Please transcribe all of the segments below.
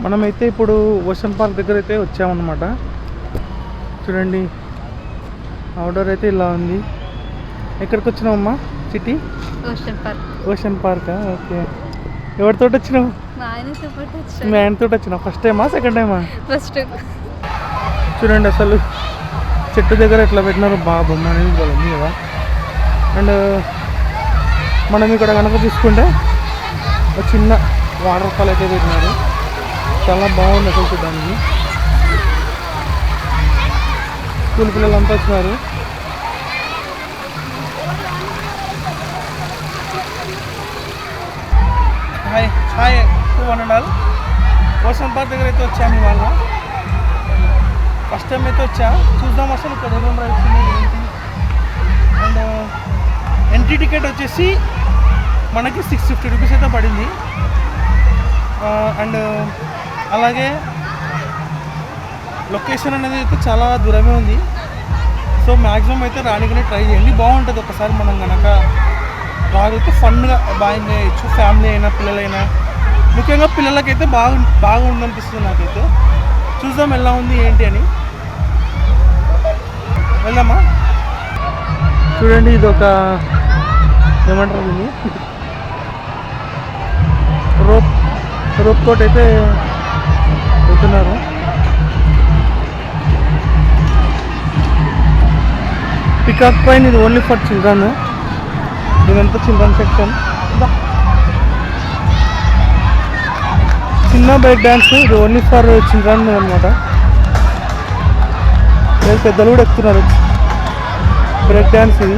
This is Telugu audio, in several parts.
మనమైతే ఇప్పుడు ఓషన్ పార్క్ దగ్గర అయితే వచ్చామన్నమాట. చూడండి అవుట్డోర్ అయితే ఇలా ఉంది. ఎక్కడికి వచ్చినావమ్మా? సిటీ ఓషన్ పార్కా? ఓకే. ఎవరితో వచ్చినావు? మీ ఆయనతో వచ్చినావు. ఫస్ట్ టైమా సెకండ్ టైమా? ఫస్ట్. చూడండి అసలు చెట్టు దగ్గర ఎట్లా పెట్టినారు, బాగా బొమ్మ అనేది బాగుంది కదా. అండ్ మనం ఇక్కడ కనుక చూసుకుంటే ఒక చిన్న వాటర్ ఫాల్ అయితే పెట్టినారు, చాలా బాగుంది అసలు చూడడానికి. స్కూల్ పిల్లలంతా వచ్చినారు. హాయ్ హాయ్ 200 ఓషన్ పార్క్ దగ్గర అయితే వచ్చాము ఇవాళ. ఫస్ట్ టైం అయితే వచ్చా, చూద్దాం అసలు ఇక్కడ ఏమేమి రైడ్స్ ఉన్నాయి ఏంటి. అండ్ ఎంట్రీ టికెట్ వచ్చేసి మనకి 650 రూపీస్ అయితే పడింది. అండ్ అలాగే లొకేషన్ అనేది అయితే చాలా దూరమే ఉంది. సో మ్యాక్సిమం అయితే రానికనే ట్రై చేయండి, బాగుంటుంది. ఒకసారి మనం కనుక రాగైతే ఫన్గా బాగా ఎంజాయ్ చేయొచ్చు, ఫ్యామిలీ అయినా పిల్లలైనా. ముఖ్యంగా పిల్లలకైతే బాగా ఉందనిపిస్తుంది నాకైతే. చూద్దాం ఎలా ఉంది ఏంటి అని. వెళ్దామా? చూడండి ఇది ఒక ఏమంటారు దీన్ని, రోప్ కోట్ అయితే వెళ్తున్నారు. పికాక్ పైన ఇది ఓన్లీ ఫర్ చిల్డ్రన్, ఇదంతా చిల్డ్రన్ సెక్షన్. చిన్న బ్రేక్ డ్యాన్స్, ఇది ఓన్లీ ఫర్ చిల్డ్రన్ అనమాట. పెద్దలు కూడా ఎక్కుతున్నారు బ్రేక్ డ్యాన్స్. ఇది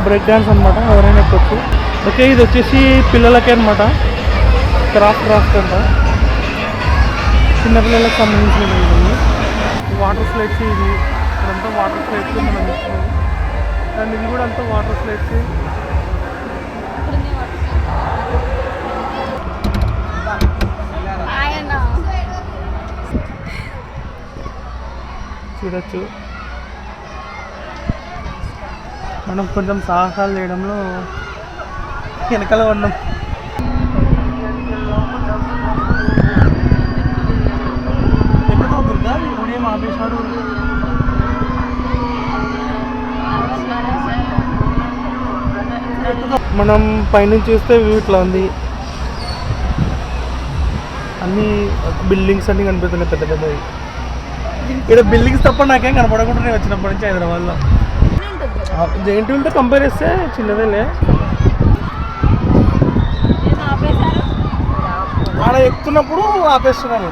బ్రేక్ డ్యాన్స్ అనమాట, ఎవరైనా ఎక్కొచ్చు. ఓకే, ఇది వచ్చేసి పిల్లలకే అనమాట, క్రాఫ్ట్ అంట, చిన్నపిల్లలకు సంబంధించినవి. వాటర్ స్లైడ్స్, ఇది ఇదంతా వాటర్ స్లైడ్స్ మనం ఇస్తున్నాం. అండ్ ఇది కూడా అంతా వాటర్ స్లైడ్స్. చూడొచ్చు మనం కొంచెం సాహసాలు చేయడంలో వెనకాల ఉన్నాం. ఎక్కడో దుర్గా ఉదయం ఆపేశాడు. మనం పైనుంచి చూస్తే వ్యూ ఇట్లా ఉంది. అన్నీ బిల్డింగ్స్ అన్నీ కనిపిస్తున్నాయి పెద్ద పెద్దవి. ఇక్కడ బిల్డింగ్స్ తప్ప నాకేం కనపడకుండా నేను వచ్చినప్పటి నుంచి హైదరాబాద్లో. జైంట్ వీల్తో కంపేర్ చేస్తే చిన్నదేలే. ఆడ ఎక్కుతున్నప్పుడు ఆపేస్తున్నారు.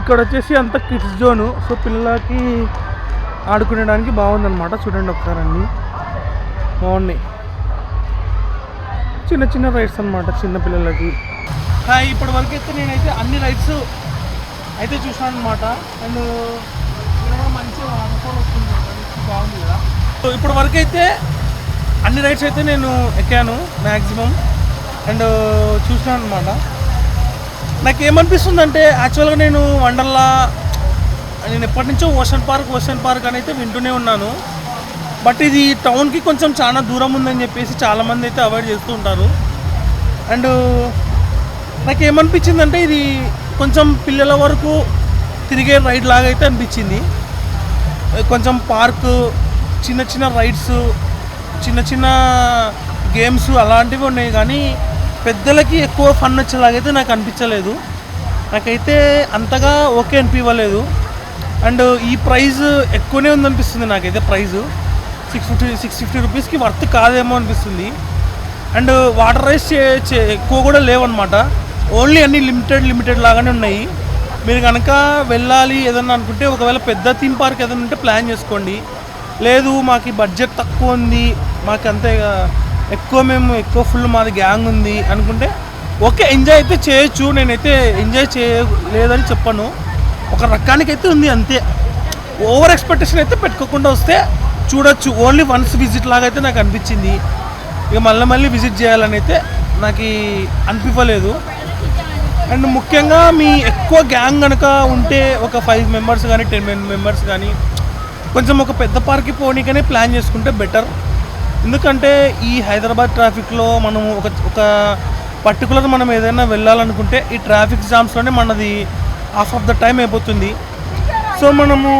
ఇక్కడ వచ్చేసి అంత కిడ్స్ జోను, సో పిల్లలకి ఆడుకునేడానికి బాగుందన్నమాట. చూడండి ఒకసారి అన్నీ బాగున్నాయి, చిన్న చిన్న రైడ్స్ అనమాట చిన్న పిల్లలకి. ఇప్పటి వరకు అయితే నేనైతే అన్ని రైడ్స్ అయితే చూసాను అనమాట. అండ్ మంచి వాటర్ఫాల్ వస్తుంది, బాగుంది కదా. సో ఇప్పటి వరకు అయితే అన్ని రైడ్స్ అయితే నేను ఎక్కాను మ్యాక్సిమం, అండ్ చూసాను అనమాట. నాకు ఏమనిపిస్తుంది అంటే, యాక్చువల్గా నేను వండర్లా, నేను ఎప్పటి నుంచో ఓషన్ పార్క్ అని అయితే వింటూనే ఉన్నాను. బట్ ఇది టౌన్కి కొంచెం చాలా దూరం ఉందని చెప్పేసి చాలామంది అయితే అవాయిడ్ చేస్తూ ఉంటారు. అండ్ నాకు ఏమనిపించిందంటే, ఇది కొంచెం పిల్లల వరకు తిరిగే రైడ్ లాగా అయితే అనిపించింది. కొంచెం పార్కు, చిన్న చిన్న రైడ్స్, చిన్న చిన్న గేమ్స్ అలాంటివి ఉన్నాయి, కానీ పెద్దలకి ఎక్కువ ఫన్ వచ్చేలాగైతే నాకు అనిపించలేదు. నాకైతే అంతగా ఓకే అనిపించలేదు. అండ్ ఈ ప్రైస్ ఎక్కువనే ఉందనిపిస్తుంది నాకైతే. ప్రైస్ 650 రూపీస్కి వర్త్ కాదేమో అనిపిస్తుంది. అండ్ వాటర్ రైడ్స్ ఎక్కువ కూడా లేవన్నమాట, ఓన్లీ అన్ని లిమిటెడ్ లాగానే ఉన్నాయి. మీరు కనుక వెళ్ళాలి ఏదన్నా అనుకుంటే, ఒకవేళ పెద్ద థీమ్ పార్క్ ఏదైనా ఉంటే ప్లాన్ చేసుకోండి. లేదు మాకు బడ్జెట్ తక్కువ ఉంది, మాకు అంతే ఎక్కువ ఫుల్ మాది గ్యాంగ్ ఉంది అనుకుంటే ఓకే, ఎంజాయ్ అయితే చేయొచ్చు. నేనైతే ఎంజాయ్ చేయలేదని చెప్పను, ఒక రకానికైతే ఉంది అంతే. ఓవర్ ఎక్స్పెక్టేషన్ అయితే పెట్టుకోకుండా వస్తే చూడొచ్చు. ఓన్లీ వన్స్ విజిట్ లాగా అయితే నాకు అనిపించింది. ఇక మళ్ళీ విజిట్ చేయాలని అయితే నాకు అనిపించలేదు. అండ్ ముఖ్యంగా మీ ఎక్కువ గ్యాంగ్ కనుక ఉంటే, ఒక 5 మెంబర్స్ కానీ 10 మెంబర్స్ కానీ కొంచెం ఒక పెద్ద పార్క్కి పోనీకనే ప్లాన్ చేసుకుంటే బెటర్. ఎందుకంటే ఈ హైదరాబాద్ ట్రాఫిక్లో మనం ఒక పర్టికులర్ మనం ఏదైనా వెళ్ళాలనుకుంటే ఈ ట్రాఫిక్ జామ్స్లోనే మనది హాఫ్ ఆఫ్ ద టైం అయిపోతుంది. సో మనము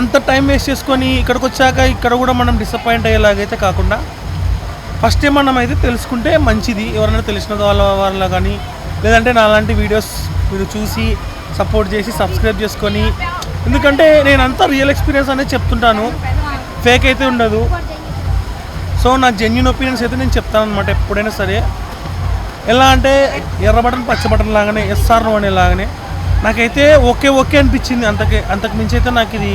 అంత టైం వేస్ట్ చేసుకొని ఇక్కడికి వచ్చాక ఇక్కడ కూడా మనం డిసప్పాయింట్ అయ్యేలాగైతే కాకుండా ఫస్ట్ మనం అయితే తెలుసుకుంటే మంచిది. ఎవరైనా తెలిసిన వాళ్ళ కానీ లేదంటే నాలాంటి వీడియోస్ మీరు చూసి సపోర్ట్ చేసి సబ్స్క్రైబ్ చేసుకొని, ఎందుకంటే నేను అంతా రియల్ ఎక్స్పీరియన్స్ అనేది చెప్తుంటాను, ఫేక్ అయితే ఉండదు. సో నా జెన్యూన్ ఒపీనియన్స్ అయితే నేను చెప్తాను అనమాట ఎప్పుడైనా సరే. ఎలా అంటే ఎర్ర బటన్ పచ్చ బటన్ లాగానే, ఎస్ఆర్ నో అనేలాగానే నాకైతే ఓకే అనిపించింది. అంతకు మించి అయితే నాకు ఇది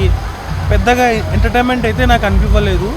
పెద్దగా ఎంటర్టైన్మెంట్ అయితే నాకు అనిపించలేదు.